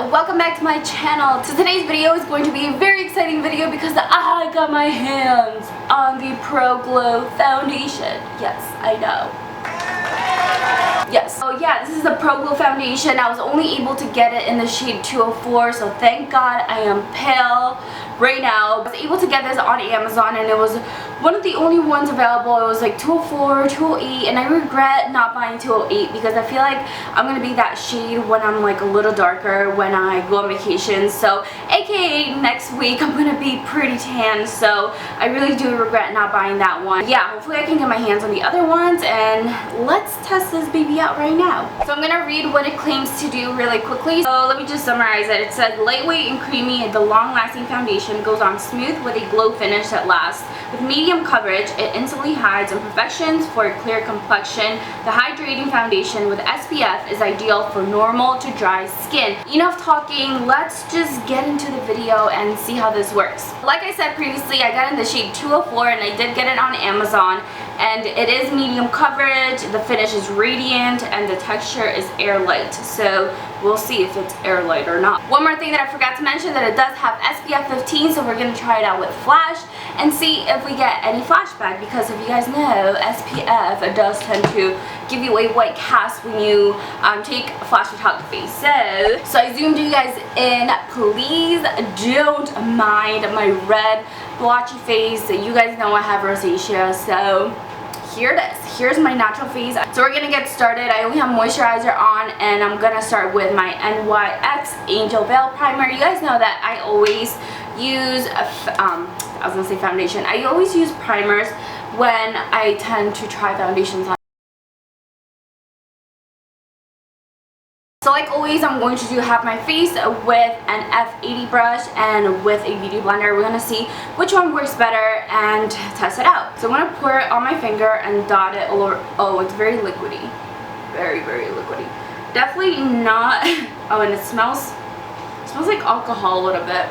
welcome back to my channel. So today's video is going to be a very exciting video because I got my hands on the Pro Glow foundation. Yes, I know. Yes. So yeah, this is the Pro Glow foundation. I was only able to get it in the shade 204, so thank God I am pale right now. I was able to get this on Amazon and it was one of the only ones available. It was like 204, 208, and I regret not buying 208 because I feel like I'm gonna be that shade when I'm like a little darker when I go on vacation. So aka next week I'm gonna be pretty tan, so I really do regret not buying that one. Yeah, hopefully I can get my hands on the other ones and let's test this baby out right now. So I'm gonna read what it claims to do really quickly. So let me just summarize it. It says lightweight and creamy, the long-lasting foundation goes on smooth with a glow finish that lasts. With medium coverage, it instantly hides imperfections for a clear complexion. The hydrating foundation with SPF is ideal for normal to dry skin. Enough talking, let's just get into the video and see how this works. Like I said previously, I got it in the shade 204 and I did get it on Amazon, and it is medium coverage, the finish is radiant, and the texture is airlight. So we'll see if it's airlight or not. One more thing that I forgot to mention, that it does have SPF 15, so we're going to try it out with flash and see if we get any flashback, because if you guys know, SPF does tend to give you a white cast when you take flash photography. So I zoomed you guys in. Please don't mind my red blotchy face. You guys know I have rosacea, so here it is. Here's my natural face. So we're gonna get started. I only have moisturizer on and I'm gonna start with my NYX Angel Veil Primer. You guys know that I always use I was gonna say foundation. I always use primers when I tend to try foundations on. So like always, I'm going to have my face with an F80 brush and with a beauty blender. We're gonna see which one works better and test it out. So I'm gonna pour it on my finger and dot it all over. Oh, it's very liquidy. Very, very liquidy. Definitely not. Oh, and it smells like alcohol a little bit.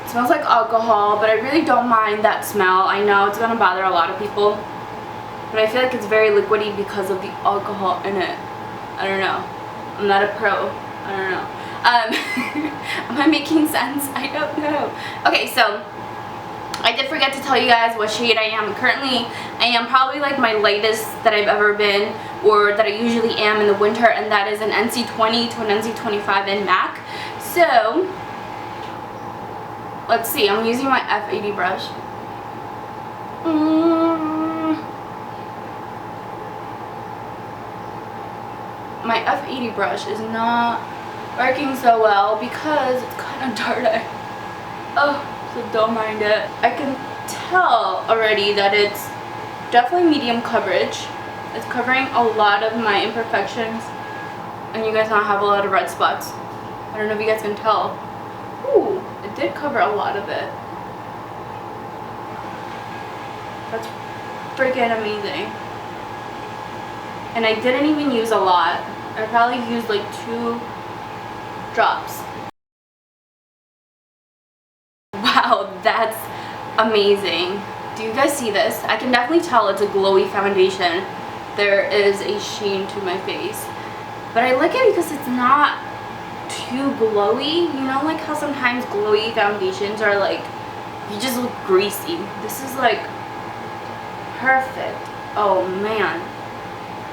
It smells like alcohol, but I really don't mind that smell. I know it's gonna bother a lot of people, but I feel like it's very liquidy because of the alcohol in it. I don't know. I'm not a pro. I don't know. Am I making sense? I don't know. Okay, so I did forget to tell you guys what shade I am. Currently, I am probably like my lightest that I've ever been, or that I usually am in the winter, and that is an NC20 to an NC25 in MAC. So let's see. I'm using my F80 brush. My F80 brush is not working so well because it's kind of dirty. Oh, so don't mind it. I can tell already that it's definitely medium coverage. It's covering a lot of my imperfections, and you guys know I have a lot of red spots. I don't know if you guys can tell. Ooh, it did cover a lot of it. That's freaking amazing. And I didn't even use a lot. I probably used like 2 drops. Wow, that's amazing. Do you guys see this? I can definitely tell it's a glowy foundation. There is a sheen to my face. But I like it because it's not too glowy. You know, like how sometimes glowy foundations are like, you just look greasy. This is like perfect. Oh man.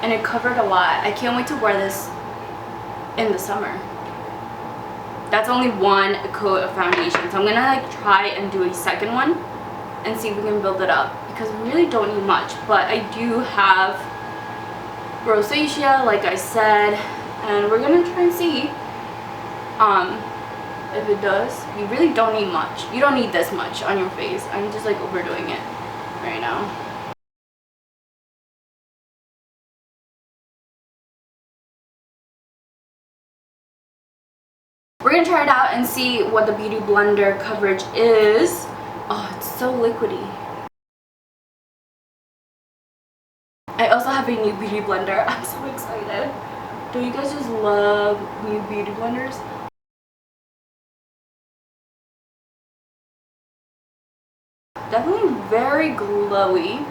And it covered a lot. I can't wait to wear this in the summer. That's only one coat of foundation, so I'm gonna like try and do a second one and see if we can build it up, because we really don't need much. But I do have rosacea, like I said, and we're gonna try and see if it does. You really don't need much. You don't need this much on your face. I'm just like overdoing it right now. We're gonna try it out and see what the beauty blender coverage is. Oh, it's so liquidy. I also have a new beauty blender. I'm so excited. Do you guys just love new beauty blenders? Definitely very glowy.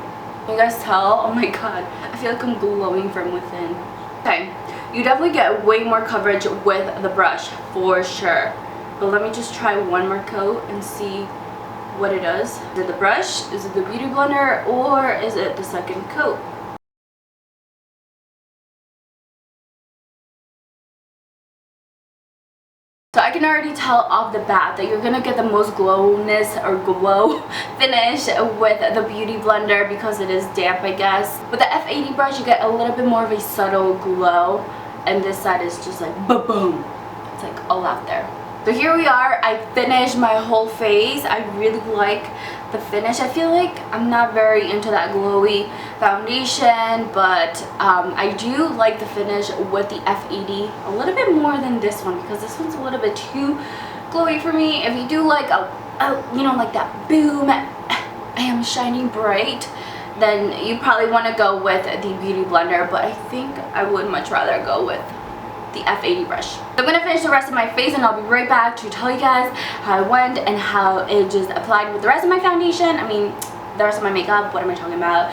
You guys tell? Oh my god. I feel like I'm glowing from within. Okay. you definitely get way more coverage with the brush for sure. But let me just try one more coat and see what it does. Is it the brush, is it the beauty blender, or is it the second coat? So I can already tell off the bat that you're gonna get the most glowness or glow finish with the beauty blender because it is damp, I guess. With the F80 brush, you get a little bit more of a subtle glow, and this side is just like boom. It's like all out there. So here we are. I finished my whole face. I really like the finish. I feel like I'm not very into that glowy foundation, but I do like the finish with the F80 a little bit more than this one because this one's a little bit too glowy for me. If you do like you know, like that boom, I am shining bright, then you probably want to go with the beauty blender, but I think I would much rather go with the F80 brush. So I'm gonna finish the rest of my face and I'll be right back to tell you guys how it went and how it just applied with the rest of my foundation. I mean, the rest of my makeup, what am I talking about?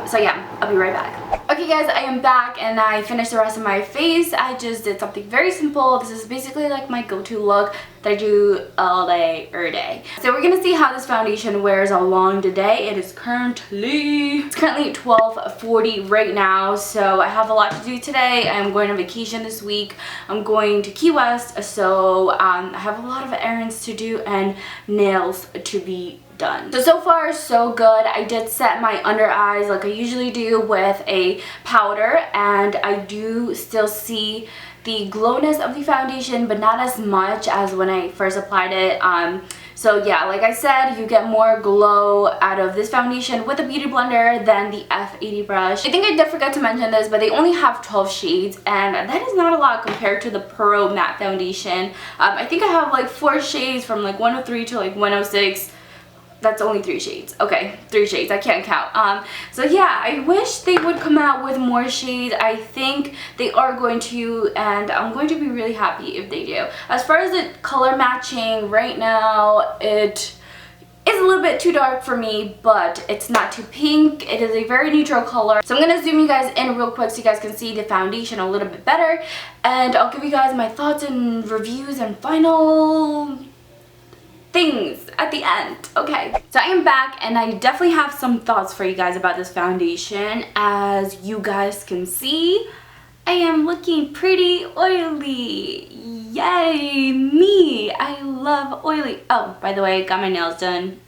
So yeah, I'll be right back. Okay guys, I am back and I finished the rest of my face. I just did something very simple. This is basically like my go-to look that I do all day, every day. So we're gonna see how this foundation wears along today. It's currently 12:40 right now, so I have a lot to do today. I'm going on vacation this week. I'm going to Key West, so I have a lot of errands to do and nails to be done. So far so good. I did set my under eyes like I usually do with a powder, and I do still see the glowness of the foundation, but not as much as when I first applied it. So yeah, like I said, you get more glow out of this foundation with the beauty blender than the F80 brush. I think I did forget to mention this, but they only have 12 shades, and that is not a lot compared to the Pro Matte Foundation. I think I have like 4 shades from like 103 to like 106. That's only 3 shades. Okay, 3 shades. I can't count. So yeah, I wish they would come out with more shades. I think they are going to, and I'm going to be really happy if they do. As far as the color matching, right now it is a little bit too dark for me, but it's not too pink. It is a very neutral color. So I'm gonna zoom you guys in real quick so you guys can see the foundation a little bit better, and I'll give you guys my thoughts and reviews and final things at the end. Okay, so I am back and I definitely have some thoughts for you guys about this foundation. As you guys can see, I am looking pretty oily. Yay me! I love oily. Oh, by the way, got my nails done.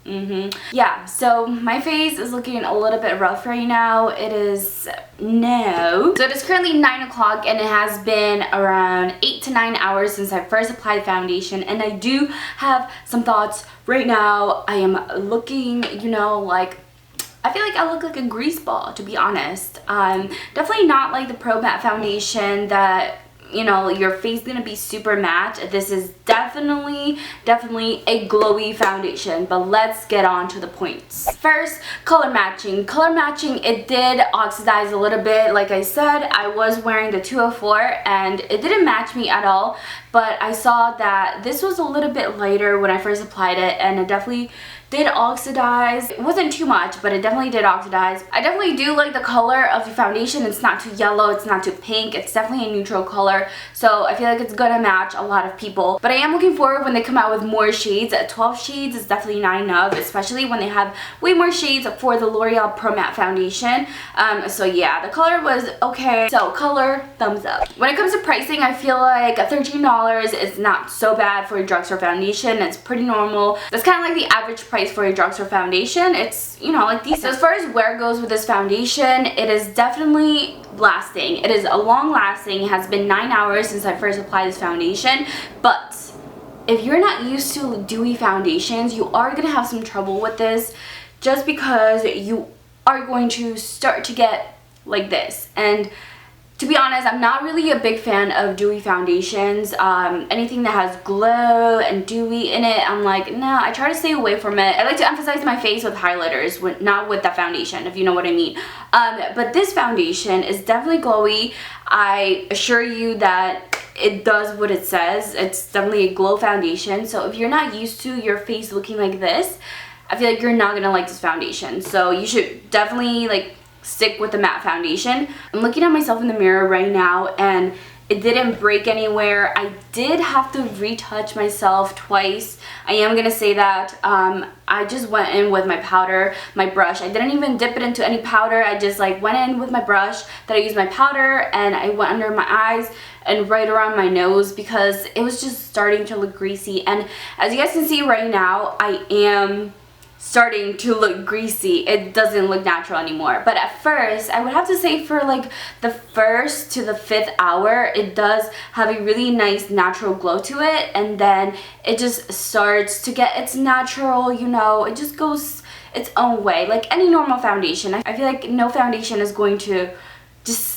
Yeah, so my face is looking a little bit rough right now. It is so it is currently 9 o'clock and it has been around 8 to 9 hours since I first applied foundation, and I do have some thoughts right now. I am looking, you know, like I feel like I look like a grease ball, to be honest. Definitely not like the Pro Matte Foundation that, you know, your face is gonna be super matte. This is definitely a glowy foundation, but let's get on to the points. First, color matching. Color matching, it did oxidize a little bit. Like I said, I was wearing the 204 and it didn't match me at all, but I saw that this was a little bit lighter when I first applied it, and it definitely did oxidize. It wasn't too much, but it definitely did oxidize. I definitely do like the color of the foundation. It's not too yellow, it's not too pink, it's definitely a neutral color, so I feel like it's gonna match a lot of people. But I am looking forward when they come out with more shades. 12 shades is definitely not enough, especially when they have way more shades for the L'Oreal Pro Matte Foundation. So yeah, the color was okay. So color, thumbs up. When it comes to pricing, I feel like $13 is not so bad for a drugstore foundation. It's pretty normal. That's kind of like the average price for a drugstore foundation. It's, you know, like decent. So as far as wear goes with this foundation, it is definitely lasting. It is a long lasting. It has been 9 hours since I first applied this foundation, but if you're not used to dewy foundations, you are gonna have some trouble with this, just because you are going to start to get like this. And to be honest, I'm not really a big fan of dewy foundations. Anything that has glow and dewy in it, I'm like, no, I try to stay away from it. I like to emphasize my face with highlighters, not with the foundation, if you know what I mean. But this foundation is definitely glowy. I assure you that it does what it says. It's definitely a glow foundation. So if you're not used to your face looking like this, I feel like you're not gonna like this foundation. So you should definitely like stick with the matte foundation. I'm looking at myself in the mirror right now and it didn't break anywhere. I did have to retouch myself twice. I am gonna say that. I just went in with my powder, my brush. I didn't even dip it into any powder. I just like went in with my brush, then I used my powder and I went under my eyes and right around my nose because it was just starting to look greasy. And as you guys can see right now, I am starting to look greasy. It doesn't look natural anymore. But at first, I would have to say for like the 1st to the 5th hour, it does have a really nice natural glow to it, and then it just starts to get its natural, you know, it just goes its own way like any normal foundation. I feel like no foundation is going to just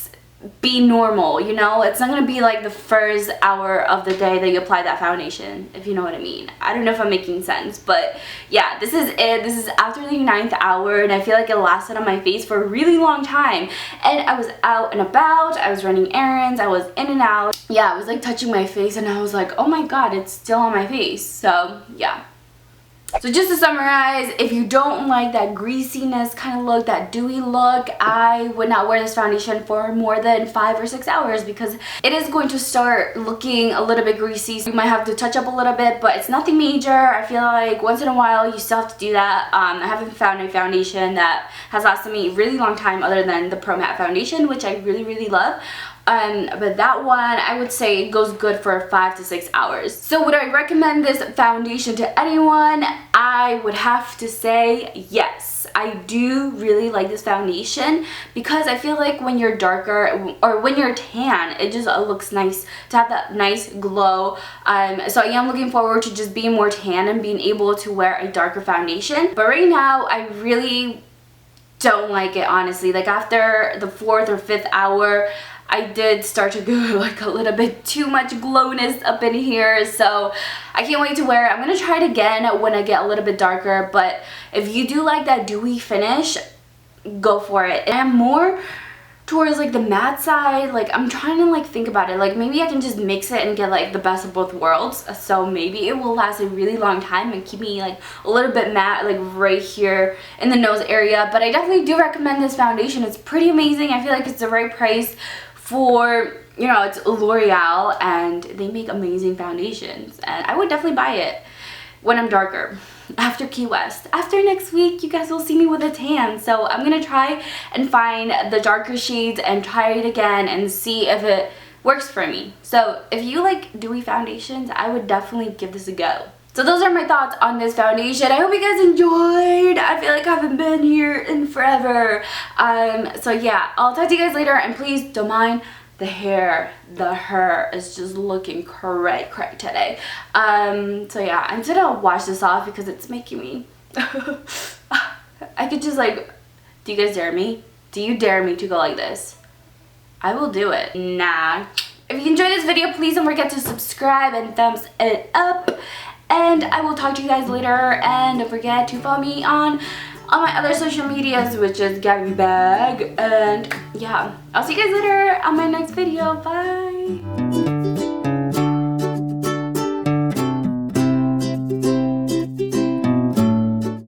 be normal, you know. It's not gonna be like the 1st hour of the day that you apply that foundation, if you know what I mean. I don't know if I'm making sense, but yeah, this is it. This is after the 9th hour and I feel like it lasted on my face for a really long time. And I was out and about, I was running errands, I was in and out. Yeah, I was like touching my face and I was like, oh my god, it's still on my face. So yeah. So just to summarize, if you don't like that greasiness kind of look, that dewy look, I would not wear this foundation for more than 5 or 6 hours because it is going to start looking a little bit greasy. So you might have to touch up a little bit, but it's nothing major. I feel like once in a while you still have to do that. I haven't found a foundation that has lasted me a really long time other than the Pro Matte foundation, which I really love. But that one, I would say it goes good for 5 to 6 hours. So would I recommend this foundation to anyone? I would have to say yes. I do really like this foundation because I feel like when you're darker or when you're tan, it just looks nice to have that nice glow. So I am looking forward to just being more tan and being able to wear a darker foundation. But right now, I really don't like it, honestly. Like after the 4th or 5th hour, I did start to go like a little bit too much glowness up in here, so I can't wait to wear it. I'm gonna try it again when I get a little bit darker, but if you do like that dewy finish, go for it. And I'm more towards like the matte side. Like I'm trying to like think about it, like maybe I can just mix it and get like the best of both worlds, so maybe it will last a really long time and keep me like a little bit matte like right here in the nose area. But I definitely do recommend this foundation. It's pretty amazing. I feel like it's the right price for, you know, it's L'Oreal and they make amazing foundations, and I would definitely buy it when I'm darker after Key West. After next week, you guys will see me with a tan, so I'm gonna try and find the darker shades and try it again and see if it works for me. So if you like dewy foundations, I would definitely give this a go. So those are my thoughts on this foundation. I hope you guys enjoyed. I feel like I haven't been here in forever. So yeah, I'll talk to you guys later, and please don't mind the hair. The hair is just looking cray today. So yeah, I'm just gonna wash this off because it's making me I could just like, do you guys dare me? Do you dare me to go like this? I will do it. Nah. If you enjoyed this video, please don't forget to subscribe and thumbs it up. And I will talk to you guys later, and don't forget to follow me on all my other social medias, which is Gabybaggg. And yeah, I'll see you guys later on my next video. Bye!